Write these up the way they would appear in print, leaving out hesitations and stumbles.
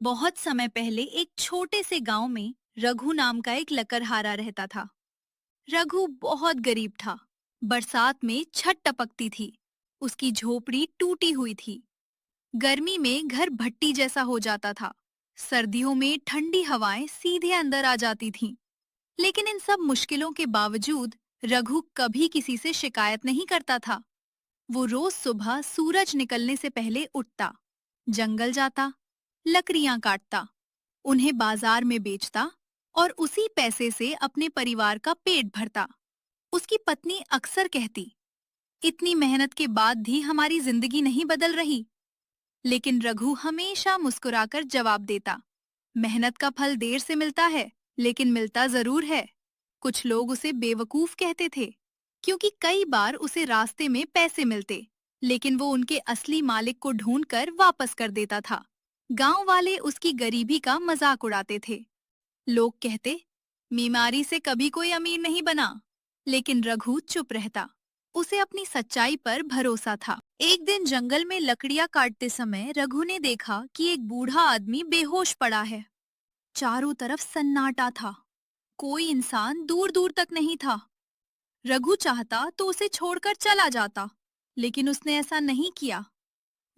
बहुत समय पहले एक छोटे से गांव में रघु नाम का एक लकड़हारा रहता था। रघु बहुत गरीब था। बरसात में छत टपकती थी। उसकी झोपड़ी टूटी हुई थी। गर्मी में घर भट्टी जैसा हो जाता था। सर्दियों में ठंडी हवाएं सीधे अंदर आ जाती थीं। लेकिन इन सब मुश्किलों के बावजूद रघु कभी किसी से शिकायत नहीं करता था। वो रोज सुबह सूरज निकलने से पहले उठता, जंगल जाता, लकड़ियां काटता, उन्हें बाजार में बेचता और उसी पैसे से अपने परिवार का पेट भरता। उसकी पत्नी अक्सर कहती, इतनी मेहनत के बाद भी हमारी जिंदगी नहीं बदल रही। लेकिन रघु हमेशा मुस्कुराकर जवाब देता, मेहनत का फल देर से मिलता है, लेकिन मिलता जरूर है। कुछ लोग उसे बेवकूफ कहते थे, क्योंकि कई बार उसे रास्ते में पैसे मिलते, लेकिन वो उनके असली मालिक को ढूंढकर वापस कर देता था। गांव वाले उसकी गरीबी का मजाक उड़ाते थे। लोग कहते, बीमारी से कभी कोई अमीर नहीं बना। लेकिन रघु चुप रहता। उसे अपनी सच्चाई पर भरोसा था। एक दिन जंगल में लकड़ियां काटते समय रघु ने देखा कि एक बूढ़ा आदमी बेहोश पड़ा है। चारों तरफ सन्नाटा था। कोई इंसान दूर दूर तक नहीं था। रघु चाहता तो उसे छोड़कर चला जाता, लेकिन उसने ऐसा नहीं किया।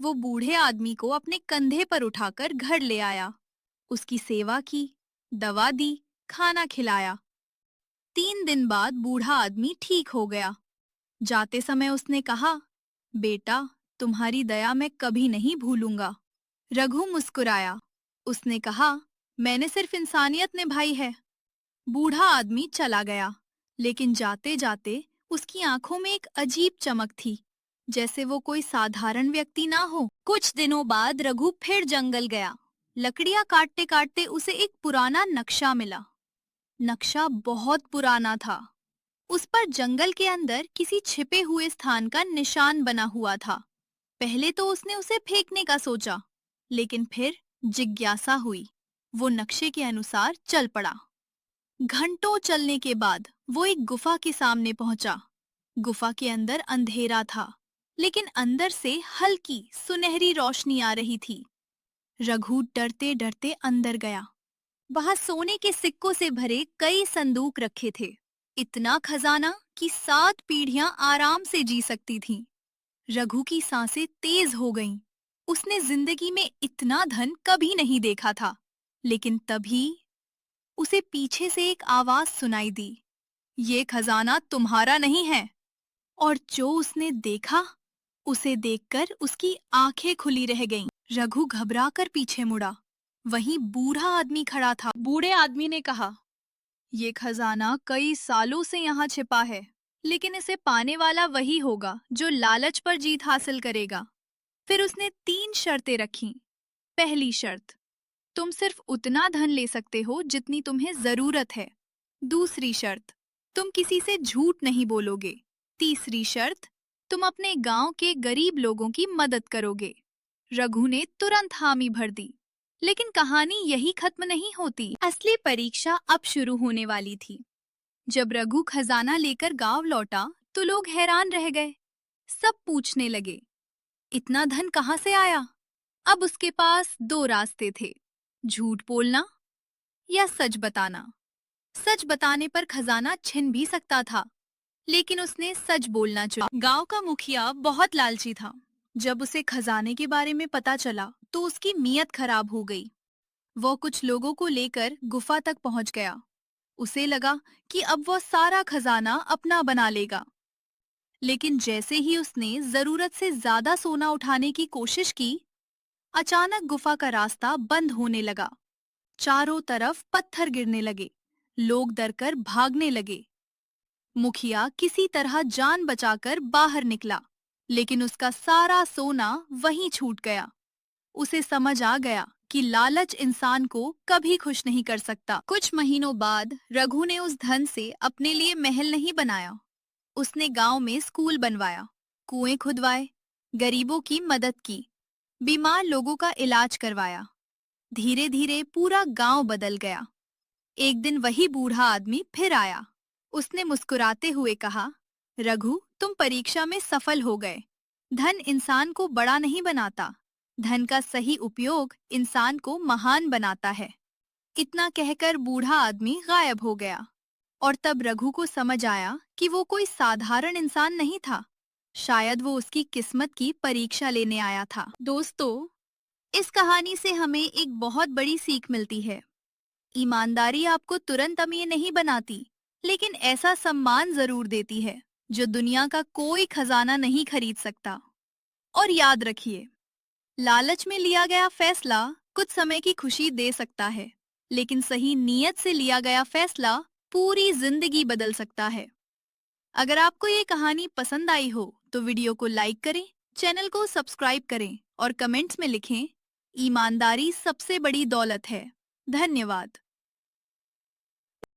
वो बूढ़े आदमी को अपने कंधे पर उठाकर घर ले आया। उसकी सेवा की, दवा दी, खाना खिलाया। 3 दिन बाद बूढ़ा आदमी ठीक हो गया। जाते समय उसने कहा, बेटा, तुम्हारी दया मैं कभी नहीं भूलूंगा। रघु मुस्कुराया। उसने कहा, मैंने सिर्फ इंसानियत निभाई है। बूढ़ा आदमी चला गया, लेकिन जाते जाते उसकी आंखों में एक अजीब चमक थी, जैसे वो कोई साधारण व्यक्ति ना हो। कुछ दिनों बाद रघु फिर जंगल गया। लकड़ियां काटते काटते उसे एक पुराना नक्शा मिला। नक्शा बहुत पुराना था। उस पर जंगल के अंदर किसी छिपे हुए स्थान का निशान बना हुआ था। पहले तो उसने उसे फेंकने का सोचा, लेकिन फिर जिज्ञासा हुई। वो नक्शे के अनुसार चल पड़ा। घंटों चलने के बाद वो एक गुफा के सामने पहुंचा। गुफा के अंदर अंधेरा था, लेकिन अंदर से हल्की सुनहरी रोशनी आ रही थी। रघु डरते डरते अंदर गया। वहां सोने के सिक्कों से भरे कई संदूक रखे थे। इतना खजाना कि 7 पीढ़ियां आराम से जी सकती थीं। रघु की सांसें तेज हो गईं। उसने जिंदगी में इतना धन कभी नहीं देखा था। लेकिन तभी उसे पीछे से एक आवाज सुनाई दी, ये खजाना तुम्हारा नहीं है। और जो उसने देखा, उसे देखकर उसकी आंखें खुली रह गईं। रघु घबराकर पीछे मुड़ा। वहीं बूढ़ा आदमी खड़ा था। बूढ़े आदमी ने कहा, ये खजाना कई सालों से यहाँ छिपा है, लेकिन इसे पाने वाला वही होगा जो लालच पर जीत हासिल करेगा। फिर उसने 3 शर्तें रखीं। पहली शर्त, तुम सिर्फ उतना धन ले सकते हो जितनी तुम्हें जरूरत है। दूसरी शर्त, तुम किसी से झूठ नहीं बोलोगे। तीसरी शर्त, तुम अपने गांव के गरीब लोगों की मदद करोगे। रघु ने तुरंत हामी भर दी। लेकिन कहानी यही खत्म नहीं होती। असली परीक्षा अब शुरू होने वाली थी। जब रघु खजाना लेकर गांव लौटा तो लोग हैरान रह गए। सब पूछने लगे, इतना धन कहाँ से आया? अब उसके पास 2 रास्ते थे, झूठ बोलना या सच बताना। सच बताने पर खजाना छिन भी सकता था, लेकिन उसने सच बोलना चुना। गांव का मुखिया बहुत लालची था। जब उसे खजाने के बारे में पता चला तो उसकी नीयत खराब हो गई। वो कुछ लोगों को लेकर गुफा तक पहुंच गया। उसे लगा कि अब वो सारा खजाना अपना बना लेगा। लेकिन जैसे ही उसने जरूरत से ज्यादा सोना उठाने की कोशिश की, अचानक गुफा का रास्ता बंद होने लगा। चारों तरफ पत्थर गिरने लगे। लोग डरकर भागने लगे। मुखिया किसी तरह जान बचाकर बाहर निकला, लेकिन उसका सारा सोना वहीं छूट गया। उसे समझ आ गया कि लालच इंसान को कभी खुश नहीं कर सकता। कुछ महीनों बाद रघु ने उस धन से अपने लिए महल नहीं बनाया। उसने गांव में स्कूल बनवाया, कुएं खुदवाए, गरीबों की मदद की, बीमार लोगों का इलाज करवाया। धीरे धीरे पूरा गांव बदल गया। एक दिन वही बूढ़ा आदमी फिर आया। उसने मुस्कुराते हुए कहा, रघु, तुम परीक्षा में सफल हो गए। धन इंसान को बड़ा नहीं बनाता, धन का सही उपयोग इंसान को महान बनाता है। इतना कहकर बूढ़ा आदमी गायब हो गया और तब रघु को समझ आया कि वो कोई साधारण इंसान नहीं था। शायद वो उसकी किस्मत की परीक्षा लेने आया था। दोस्तों, इस कहानी से हमें एक बहुत बड़ी सीख मिलती है। ईमानदारी आपको तुरंत अमीर नहीं बनाती, लेकिन ऐसा सम्मान जरूर देती है जो दुनिया का कोई खजाना नहीं खरीद सकता। और याद रखिए, लालच में लिया गया फैसला कुछ समय की खुशी दे सकता है, लेकिन सही नीयत से लिया गया फैसला पूरी जिंदगी बदल सकता है। अगर आपको ये कहानी पसंद आई हो तो वीडियो को लाइक करें, चैनल को सब्सक्राइब करें और कमेंट्स में लिखें, ईमानदारी सबसे बड़ी दौलत है। धन्यवाद।